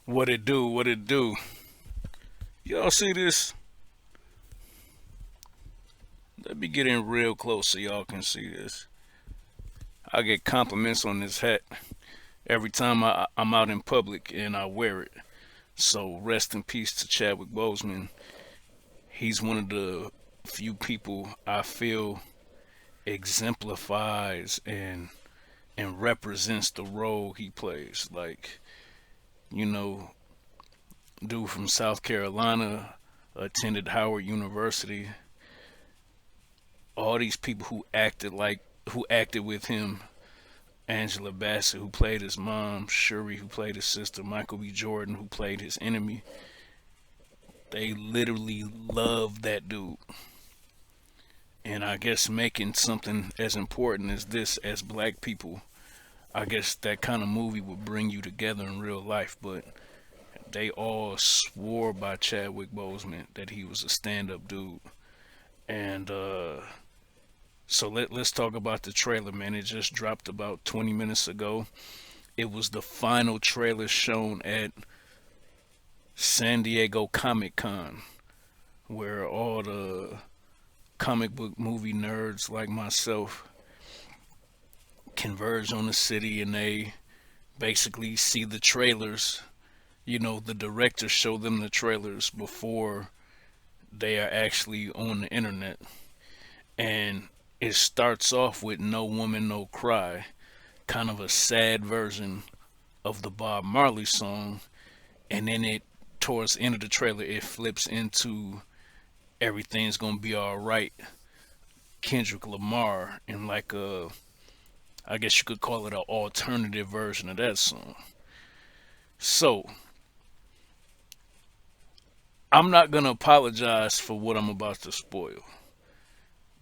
What it do? What it do? Y'all see this? Let me get in real close so y'all can see this. I get compliments on this hat every time I'm out in public and I wear it. So rest in peace to Chadwick Boseman. He's one of the few people I feel exemplifies and represents the role he plays. Like, you know, dude from South Carolina, attended Howard University. All these people who acted with him, Angela Bassett, who played his mom, Shuri, who played his sister, Michael B. Jordan, who played his enemy. They literally love that dude. And I guess making something as important as this as black people, I guess that kind of movie would bring you together in real life. But they all swore by Chadwick Boseman that he was a stand-up dude. And so let's talk about the trailer, man. It just dropped about 20 minutes ago. It was the final trailer shown at San Diego Comic Con, where all the comic book movie nerds like myself converge on the city and they basically see the trailers. You know, the directors show them the trailers before they are actually on the internet. And it starts off with No Woman, No Cry, kind of a sad version of the Bob Marley song. And then towards the end of the trailer, it flips into Everything's Gonna Be Alright, Kendrick Lamar, in like I guess you could call it an alternative version of that song. So, I'm not gonna apologize for what I'm about to spoil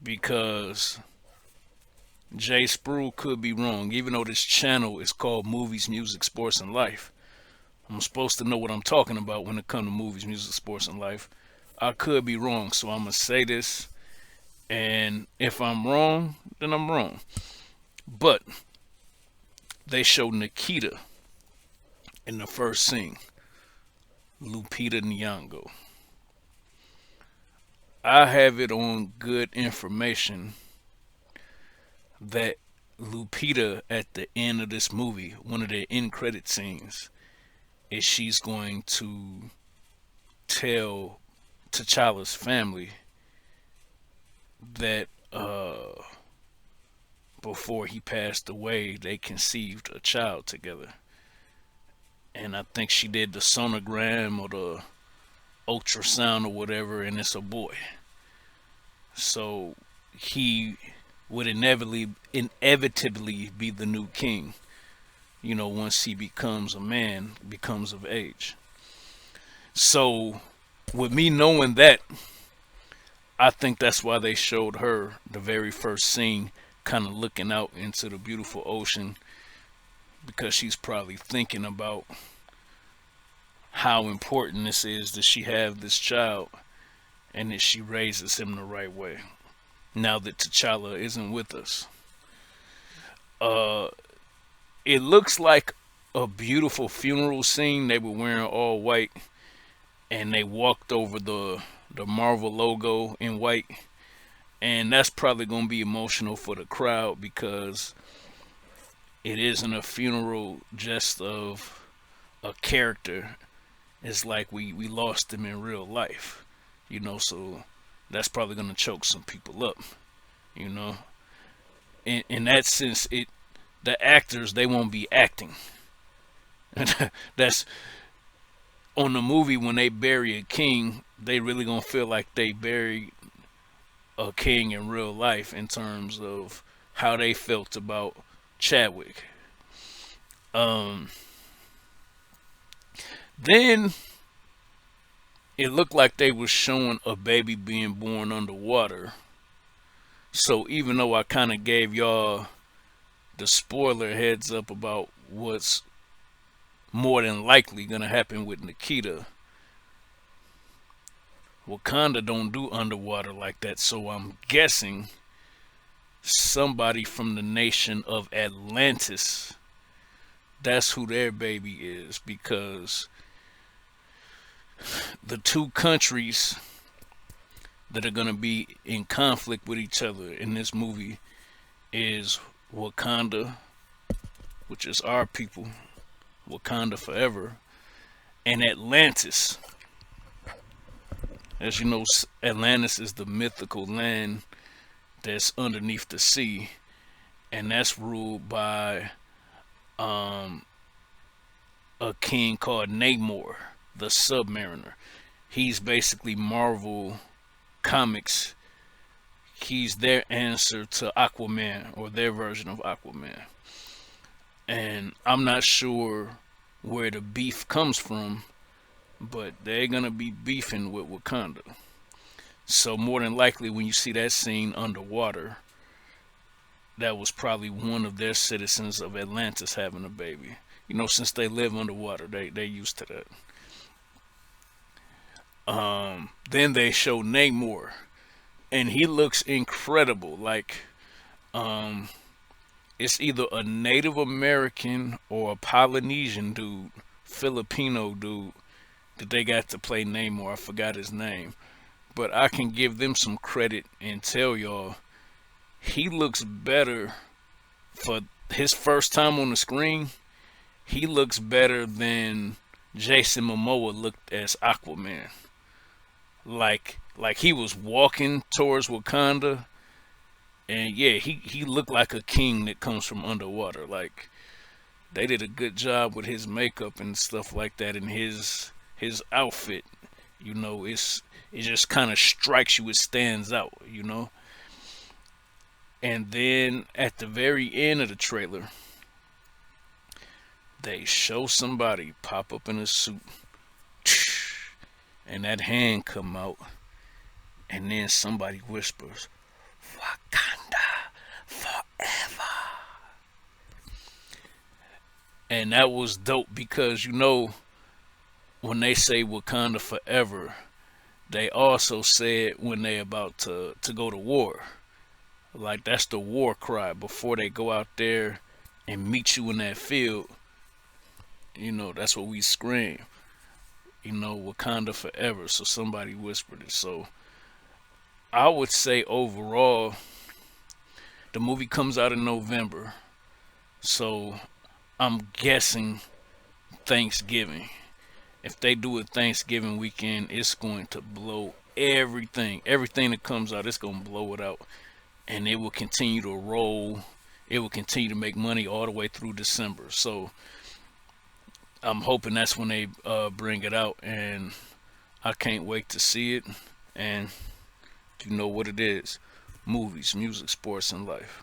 because Jay Spruill could be wrong. Even though this channel is called Movies, Music, Sports, and Life, I'm supposed to know what I'm talking about when it comes to movies, music, sports, and life. I could be wrong, so I'm gonna say this, and if I'm wrong, then I'm wrong. But they showed Nikita in the first scene, Lupita Nyong'o. I have it on good information that Lupita at the end of this movie, one of the end credit scenes, is she's going to tell T'Challa's family that before he passed away, they conceived a child together. And I think she did the sonogram or the ultrasound or whatever, and it's a boy. So he would inevitably be the new king, once he becomes a man, becomes of age. So, with me knowing that, I think that's why they showed her the very first scene, kind of looking out into the beautiful ocean, because she's probably thinking about how important this is that she have this child and that she raises him the right way. Now that T'Challa isn't with us, uh, it looks like a beautiful funeral scene. They were wearing all white, and they walked over the Marvel logo in white, and that's probably gonna be emotional for the crowd because it isn't a funeral just of a character. It's like we lost him in real life, so that's probably gonna choke some people up, you know. In that sense, the actors, they won't be acting. That's on the movie. When they bury a king, they really gonna feel like they buried a king in real life in terms of how they felt about Chadwick. Um, then it looked like they was showing a baby being born underwater. So even though I kind of gave y'all the spoiler heads up about what's more than likely gonna happen with Nikita, Wakanda don't do underwater like that. So I'm guessing somebody from the nation of Atlantis, that's who their baby is, because the two countries that are going to be in conflict with each other in this movie is Wakanda, which is our people, Wakanda forever, and Atlantis. As you know, Atlantis is the mythical land that's underneath the sea, and that's ruled by um, a king called Namor, the Submariner. He's basically Marvel Comics. He's their answer to Aquaman, or their version of Aquaman. And I'm not sure where the beef comes from, but they're gonna be beefing with Wakanda. So more than likely, when you see that scene underwater, that was probably one of their citizens of Atlantis having a baby. You know, since they live underwater, they used to that. Then they show Namor, and he looks incredible. Like, um, it's either a Native American or a Polynesian dude, Filipino dude that they got to play Namor. I forgot his name, but I can give them some credit and tell y'all he looks better for his first time on the screen. He looks better than Jason Momoa looked as Aquaman. Like he was walking towards Wakanda, and yeah, he looked like a king that comes from underwater. Like, they did a good job with his makeup and stuff like that, and his outfit. You know, it just kind of strikes you. It stands out. You know. And then at the very end of the trailer, they show somebody pop up in a suit, and that hand come out, and then somebody whispers, "Wakanda forever." And that was dope because, you know, when they say Wakanda forever, they also say it when they about to go to war. Like, that's the war cry before they go out there and meet you in that field. You know, that's what we scream. You know, Wakanda forever. So somebody whispered it. So I would say overall, the movie comes out in November. So I'm guessing Thanksgiving. If they do it Thanksgiving weekend, it's going to blow everything. Everything that comes out, it's going to blow it out. And it will continue to roll. It will continue to make money all the way through December. So I'm hoping that's when they bring it out, and I can't wait to see it. And you know what it is: movies, music, sports, and life.